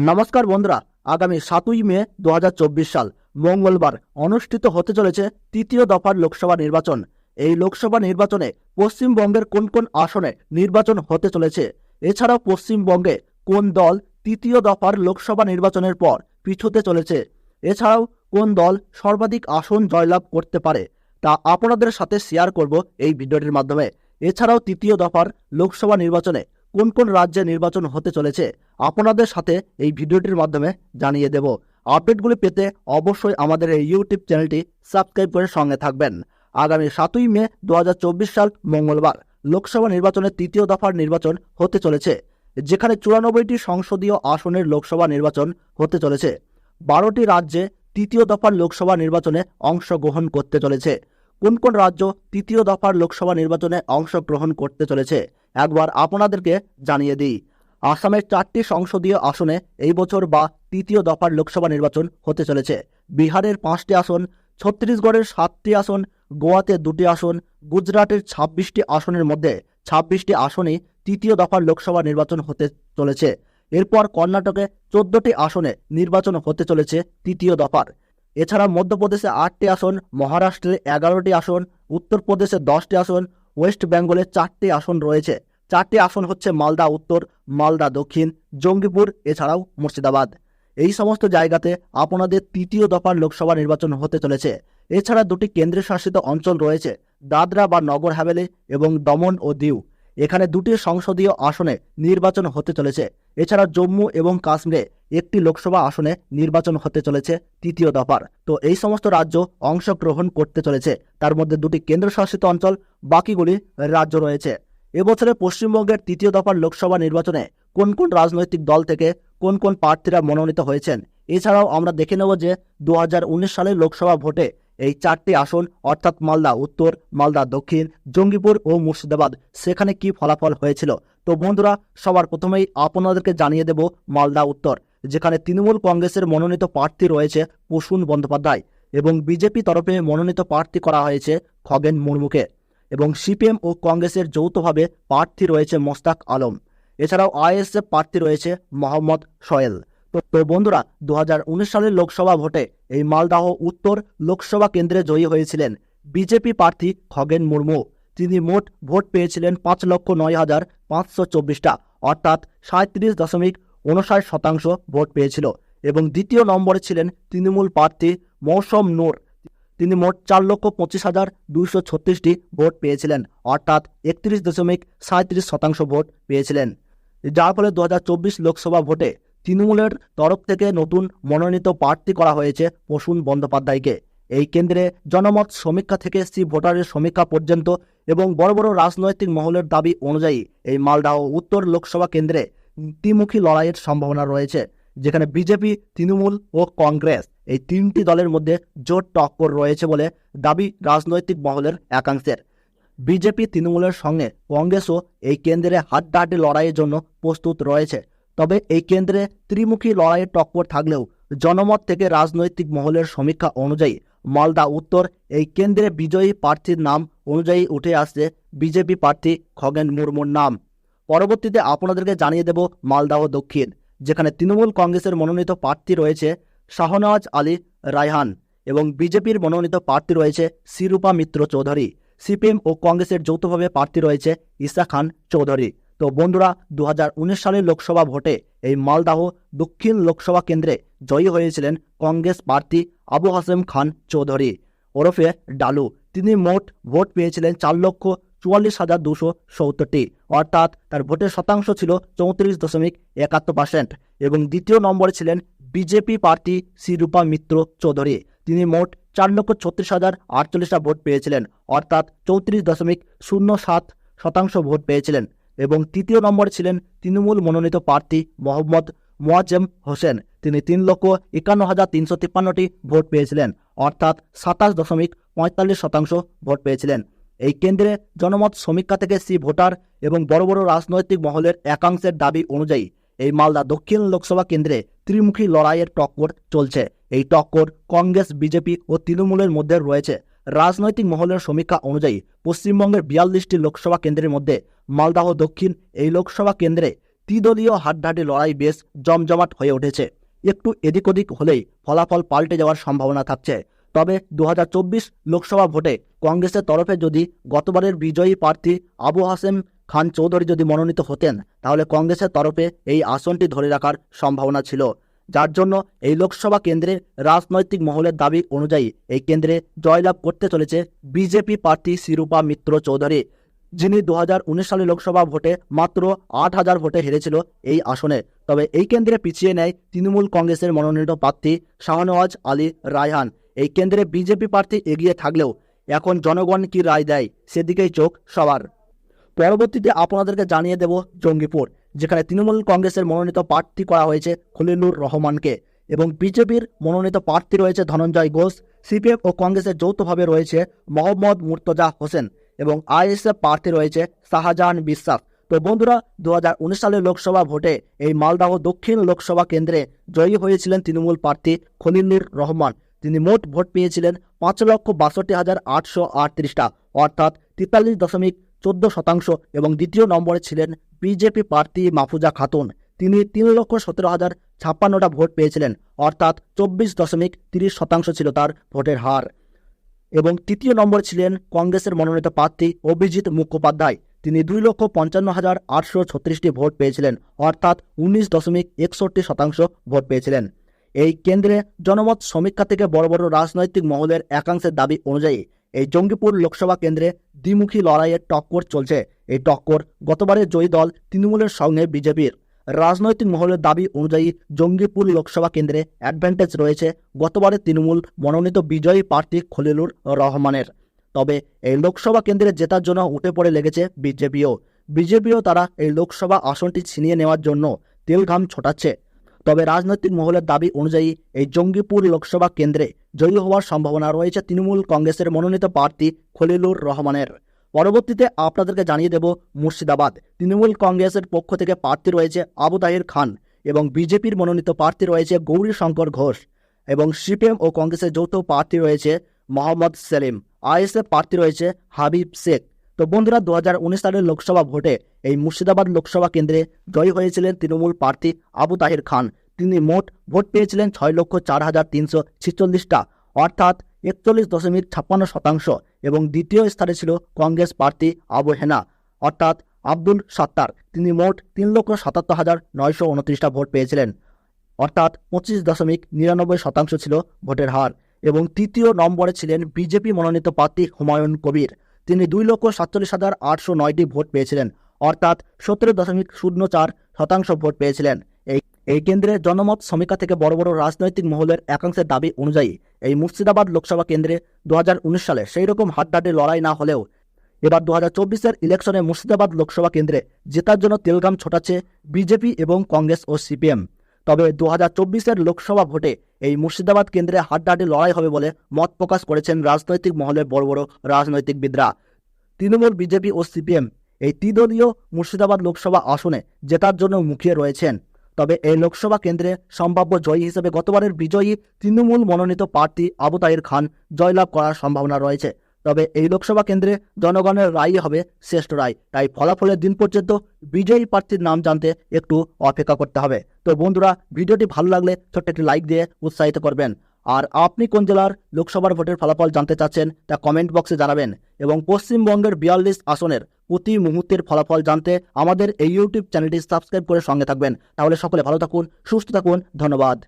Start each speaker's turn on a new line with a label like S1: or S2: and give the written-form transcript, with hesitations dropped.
S1: নমস্কার বন্ধুরা, আগামী 7ই মে 2024 সাল মঙ্গলবার অনুষ্ঠিত হতে চলেছে তৃতীয় দফার লোকসভা নির্বাচন। এই লোকসভা নির্বাচনে পশ্চিমবঙ্গের কোন কোন আসনে নির্বাচন হতে চলেছে, এছাড়াও পশ্চিমবঙ্গে কোন দল তৃতীয় দফার লোকসভা নির্বাচনের পর পিছুতে চলেছে, এছাড়াও কোন দল সর্বাধিক আসন জয়লাভ করতে পারে, তা আপনাদের সাথে শেয়ার করব এই ভিডিওটির মাধ্যমে। এছাড়াও তৃতীয় দফার লোকসভা নির্বাচনে কোন কোন রাজ্যে নির্বাচন হতে চলেছে আপনাদের সাথে এই ভিডিওটির মাধ্যমে জানিয়ে দেব। আপডেটগুলি পেতে অবশ্যই আমাদের এই ইউটিউব চ্যানেলটি সাবস্ক্রাইব করে সঙ্গে থাকবেন। আগামী 7ই মে 2024 সাল মঙ্গলবার লোকসভা নির্বাচনের তৃতীয় দফার নির্বাচন হতে চলেছে, যেখানে 94টি সংসদীয় আসনের লোকসভা নির্বাচন হতে চলেছে। 12টি রাজ্যে তৃতীয় দফার লোকসভা নির্বাচনে অংশগ্রহণ করতে চলেছে। কোন কোন রাজ্য তৃতীয় দফার লোকসভা নির্বাচনে অংশগ্রহণ করতে চলেছে একবার আপনাদেরকে জানিয়ে দিই। আসামের 4টি সংসদীয় আসনে এই বছর বা তৃতীয় দফার লোকসভা নির্বাচন হতে চলেছে। বিহারের 5টি আসন, ছত্তিশগড়ের 7টি আসন, গোয়াতে 2টি আসন, গুজরাটের 26টি আসনের মধ্যে 26টি আসনে তৃতীয় দফার লোকসভা নির্বাচন হতে চলেছে। এরপর কর্ণাটকে 14টি আসনে নির্বাচন হতে চলেছে তৃতীয় দফার। এছাড়া মধ্যপ্রদেশে 8টি আসন, মহারাষ্ট্রে 11টি আসন, উত্তরপ্রদেশে 10টি আসন, ওয়েস্ট বেঙ্গলে 4টি আসন রয়েছে। 4টি আসন হচ্ছে মালদা উত্তর, মালদা দক্ষিণ, জঙ্গিপুর, এছাড়াও মুর্শিদাবাদ। এই সমস্ত জায়গাতে আপনাদের তৃতীয় দফার লোকসভা নির্বাচন হতে চলেছে। এছাড়া 2টি কেন্দ্রশাসিত অঞ্চল রয়েছে, দাদরা বা নগর হাভেলি এবং দমন ও দিউ। এখানে 2টি সংসদীয় আসনে নির্বাচন হতে চলেছে। এছাড়া জম্মু এবং কাশ্মীরে 1টি লোকসভা আসনে নির্বাচন হতে চলেছে তৃতীয় দফার। তো এই সমস্ত রাজ্য অংশগ্রহণ করতে চলেছে, তার মধ্যে 2টি কেন্দ্রশাসিত অঞ্চল, বাকিগুলি রাজ্য রয়েছে। এবছরে পশ্চিমবঙ্গের তৃতীয় দফার লোকসভা নির্বাচনে কোন কোন রাজনৈতিক দল থেকে কোন কোন প্রার্থীরা মনোনীত হয়েছেন, এছাড়াও আমরা দেখে নেব যে 2019 সালের লোকসভা ভোটে এই 4টি আসন অর্থাৎ মালদা উত্তর, মালদা দক্ষিণ, জঙ্গিপুর ও মুর্শিদাবাদ সেখানে কি ফলাফল হয়েছিল। তো বন্ধুরা, সবার প্রথমেই আপনাদেরকে জানিয়ে দেব মালদা উত্তর, যেখানে তৃণমূল কংগ্রেসের মনোনীত প্রার্থী রয়েছে প্রসূন বন্দ্যোপাধ্যায় এবং বিজেপি তরফে মনোনীত প্রার্থী করা হয়েছে খগেন মুর্মুকে, এবং সিপিএম ও কংগ্রেসের যৌথভাবে প্রার্থী রয়েছে মোস্তাক আলম। এছাড়াও আইএসএফ প্রার্থী রয়েছে মোহাম্মদ সোহেল। তো বন্ধুরা, 2019 সালের লোকসভা ভোটে এই মালদাহ উত্তর লোকসভা কেন্দ্রে জয়ী হয়েছিলেন বিজেপি প্রার্থী খগেন মুর্মু। তিনি মোট ভোট পেয়েছিলেন 5,09,524টা, অর্থাৎ 37.59% ভোট পেয়েছিল। এবং দ্বিতীয় নম্বরে ছিলেন তৃণমূল প্রার্থী মৌসম নূর। তিনি মোট 4,25,236টি ভোট পেয়েছিলেন, অর্থাৎ 31.37% ভোট পেয়েছিলেন। যার ফলে 2024 লোকসভা ভোটে তৃণমূলের তরফ থেকে নতুন মনোনীত প্রার্থী করা হয়েছে প্রসূন বন্দ্যোপাধ্যায়কে। এই কেন্দ্রে জনমত সমীক্ষা থেকে ভোটারের সমীক্ষা পর্যন্ত এবং বড় বড় রাজনৈতিক মহলের দাবি অনুযায়ী এই মালদহ উত্তর লোকসভা কেন্দ্রে দ্বিমুখী লড়াইয়ের সম্ভাবনা রয়েছে, যেখানে বিজেপি, তৃণমূল ও কংগ্রেস এই 3টি দলের মধ্যে জোর টক্কর রয়েছে বলে দাবি রাজনৈতিক মহলের একাংশের। বিজেপি, তৃণমূলের সঙ্গে কংগ্রেসও এই কেন্দ্রে হাড্ডাহাড্ডি লড়াইয়ের জন্য প্রস্তুত রয়েছে। তবে এই কেন্দ্রে ত্রিমুখী লড়াইয়ের টক্কর থাকলেও জনমত থেকে রাজনৈতিক মহলের সমীক্ষা অনুযায়ী মালদা উত্তর এই কেন্দ্রে বিজয়ী প্রার্থীর নাম অনুযায়ী উঠে আসছে বিজেপি প্রার্থী খগেন মুর্মুর নাম। পরবর্তীতে আপনাদেরকে জানিয়ে দেব মালদাহ দক্ষিণ, যেখানে তৃণমূল কংগ্রেসের মনোনীত প্রার্থী রয়েছে শাহনওয়াজ আলী রায়হান এবং বিজেপির মনোনীত প্রার্থী রয়েছে শিরূপা মিত্র চৌধুরী। সিপিএম ও কংগ্রেসের যৌথভাবে প্রার্থী রয়েছে ঈসা খান চৌধুরী। তো বন্ধুরা, 2019 সালের লোকসভা ভোটে এই মালদাহ দক্ষিণ লোকসভা কেন্দ্রে জয়ী হয়েছিলেন কংগ্রেস প্রার্থী আবু হাসেম খান চৌধুরী ওরফে ডালু। তিনি মোট ভোট পেয়েছিলেন 4,44,270টি, অর্থাৎ তার ভোটের শতাংশ ছিল 34.71%। এবং দ্বিতীয় নম্বরে ছিলেন বিজেপি প্রার্থী শিরূপা মিত্র চৌধুরী। তিনি মোট 4,36,048টা ভোট পেয়েছিলেন, অর্থাৎ 34.07% ভোট পেয়েছিলেন। এবং তৃতীয় নম্বরে ছিলেন তৃণমূল মনোনীত প্রার্থী মোহাম্মদ মোয়াজ্জেম হোসেন। তিনি 3,51,353টি ভোট পেয়েছিলেন, অর্থাৎ 27.45% ভোট পেয়েছিলেন। এই কেন্দ্রে জনমত সমীক্ষা থেকে ভোটার এবং বড় বড় রাজনৈতিক মহলের একাংশের দাবি অনুযায়ী এই মালদা দক্ষিণ লোকসভা কেন্দ্রে ত্রিমুখী লড়াইয়ের টক্কর চলছে। এই টক্কর কংগ্রেস, বিজেপি ও তৃণমূলের মধ্যে রয়েছে। রাজনৈতিক মহলের সমীক্ষা অনুযায়ী পশ্চিমবঙ্গের 42টি লোকসভা কেন্দ্রের মধ্যে মালদাহ দক্ষিণ এই লোকসভা কেন্দ্রে ত্রিদলীয় হাড্ডাহাড্ডি লড়াই বেশ জমজমাট হয়ে উঠেছে। একটু এদিক ওদিক হলেই ফলাফল পাল্টে যাওয়ার সম্ভাবনা থাকছে। তবে 2024 লোকসভা ভোটে কংগ্রেসের তরফে যদি গতবারের বিজয়ী প্রার্থী আবু হাসেম খান চৌধুরী যদি মনোনীত হতেন, তাহলে কংগ্রেসের তরফে এই আসনটি ধরে রাখার সম্ভাবনা ছিল। যার জন্য এই লোকসভা কেন্দ্রে রাজনৈতিক মহলের দাবি অনুযায়ী এই কেন্দ্রে জয়লাভ করতে চলেছে বিজেপি প্রার্থী শিরূপা মিত্র চৌধুরী, যিনি 2019 সালে লোকসভা ভোটে মাত্র 8,000 ভোটে হেরেছিল এই আসনে। তবে এই কেন্দ্রে পিছিয়ে নেয় তৃণমূল কংগ্রেসের মনোনীত প্রার্থী শাহনওয়াজ আলী রায়হান। এই কেন্দ্রে বিজেপি প্রার্থী এগিয়ে থাকলেও এখন জনগণ কি রায় দেয় সেদিকেই চোখ সবার। পরবর্তীতে আপনাদেরকে জানিয়ে দেব জঙ্গিপুর, যেখানে তৃণমূল কংগ্রেসের মনোনীত প্রার্থী করা হয়েছে খলিলুর রহমানকে এবং বিজেপির মনোনীত প্রার্থী রয়েছে ধনঞ্জয় ঘোষ। সিপিএম ও কংগ্রেসের যৌথভাবে রয়েছে মোহাম্মদ মুর্তজা হোসেন এবং আইএসএফ প্রার্থী রয়েছে শাহজাহান বিশ্বাস। তো বন্ধুরা, 2019 সালের লোকসভা ভোটে এই মালদহ দক্ষিণ লোকসভা কেন্দ্রে জয়ী হয়েছিলেন তৃণমূল প্রার্থী খলিলুর রহমান। তিনি মোট ভোট পেয়েছিলেন 5,62,838টা, অর্থাৎ 43.14%। এবং দ্বিতীয় নম্বরে ছিলেন বিজেপি প্রার্থী মাহফুজা খাতুন। তিনি 3,17,056টা ভোট পেয়েছিলেন, অর্থাৎ 24.30% ছিল তার ভোটের হার। এবং তৃতীয় নম্বর ছিলেন কংগ্রেসের মনোনীত প্রার্থী অভিজিৎ মুখোপাধ্যায়। তিনি 2,55,836টি ভোট পেয়েছিলেন, অর্থাৎ 19.61% ভোট পেয়েছিলেন। এই কেন্দ্রে জনমত সমীক্ষা থেকে বড় বড় রাজনৈতিক মহলের একাংশের দাবি অনুযায়ী এই জঙ্গিপুর লোকসভা কেন্দ্রে দ্বিমুখী লড়াইয়ের টক্কর চলছে। এই টক্কর গতবারের জয়ী দল তৃণমূলের সঙ্গে বিজেপির। রাজনৈতিক মহলের দাবি অনুযায়ী জঙ্গিপুর লোকসভা কেন্দ্রে অ্যাডভান্টেজ রয়েছে গতবারের তৃণমূল মনোনীত বিজয়ী প্রার্থী খলিলুর রহমানের। তবে এই লোকসভা কেন্দ্রে জেতার জন্য উঠে পড়ে লেগেছে বিজেপিও তারা এই লোকসভা আসনটি ছিনিয়ে নেওয়ার জন্য তেলঘাম ছোটাচ্ছে। তবে রাজনৈতিক মহলের দাবি অনুযায়ী এই জঙ্গিপুর লোকসভা কেন্দ্রে জয়ী হওয়ার সম্ভাবনা রয়েছে তৃণমূল কংগ্রেসের মনোনীত প্রার্থী খলিলুর রহমানের। পরবর্তীতে আপনাদেরকে জানিয়ে দেব মুর্শিদাবাদ। তৃণমূল কংগ্রেসের পক্ষ থেকে প্রার্থী রয়েছে আবু তাহির খান এবং বিজেপির মনোনীত প্রার্থী রয়েছে গৌরী শঙ্কর ঘোষ এবং সিপিএম ও কংগ্রেসের যৌথ প্রার্থী রয়েছে মোহাম্মদ সেলিম। আইএসএফ প্রার্থী রয়েছে হাবিব শেখ। তো বন্ধুরা, 2019 সালের লোকসভা ভোটে এই মুর্শিদাবাদ লোকসভা কেন্দ্রে জয়ী হয়েছিলেন তৃণমূল প্রার্থী আবু তাহির খান। তিনি মোট ভোট পেয়েছিলেন 6,04,346টা, অর্থাৎ 41.56%। এবং দ্বিতীয় স্থানে ছিল কংগ্রেস প্রার্থী আবু হেনা অর্থাৎ আব্দুল সাত্তার। তিনি মোট 3,77,929টা ভোট পেয়েছিলেন, অর্থাৎ 25.99% ছিল ভোটের হার। এবং তৃতীয় নম্বরে ছিলেন বিজেপি মনোনীত প্রার্থী হুমায়ুন কবির। তিনি 2,47,809টি ভোট পেয়েছিলেন, অর্থাৎ 17.04% ভোট পেয়েছিলেন। এই কেন্দ্রে জনমত সমীক্ষা থেকে বড় বড় রাজনৈতিক মহলের একাংশের দাবি অনুযায়ী এই মুর্শিদাবাদ লোকসভা কেন্দ্রে 2019 সালে সেই রকম হাড্ডাহাড্ডি লড়াই না হলেও এবার 2024-এর ইলেকশনে মুর্শিদাবাদ লোকসভা কেন্দ্রে জেতার জন্য তেলঘাম ছোটাচ্ছে বিজেপি এবং কংগ্রেস ও সিপিএম। তবে 2024-এর লোকসভা ভোটে এই মুর্শিদাবাদ কেন্দ্রে হাড্ডাহাড্ডি লড়াই হবে বলে মত প্রকাশ করেছেন রাজনৈতিক মহলের বড় বড় রাজনৈতিকবিদরা। তৃণমূল, বিজেপি ও সিপিএম এই ত্রিদলীয় মুর্শিদাবাদ লোকসভা আসনে জেতার জন্য মুখিয়ে রয়েছেন। তবে এই লোকসভা কেন্দ্রে সম্ভাব্য জয়ী হিসেবে গতবারের বিজয়ী তৃণমূল মনোনীত প্রার্থী আবু তাহির খান জয়লাভ করার সম্ভাবনা রয়েছে। তবে এই লোকসভা কেন্দ্রে জনগণের রায়ই হবে শ্রেষ্ঠ রায়। তাই ফলাফলের দিন পর্যন্ত বিজয়ী প্রার্থীর নাম জানতে একটু অপেক্ষা করতে হবে। তো বন্ধুরা, ভিডিওটি ভালো লাগলে ছোট্ট একটি লাইক দিয়ে উৎসাহিত করবেন। আর আপনি কোন জেলার লোকসভার ভোটের ফলাফল জানতে চাচ্ছেন তা কমেন্ট বক্সে জানাবেন। এবং পশ্চিমবঙ্গের 42 আসনের প্রতি মুহূর্তের ফলাফল জানতে আমাদের এই ইউটিউব চ্যানেলটি সাবস্ক্রাইব করে সঙ্গে থাকবেন। তাহলে সকলে ভালো থাকুন, সুস্থ থাকুন। ধন্যবাদ।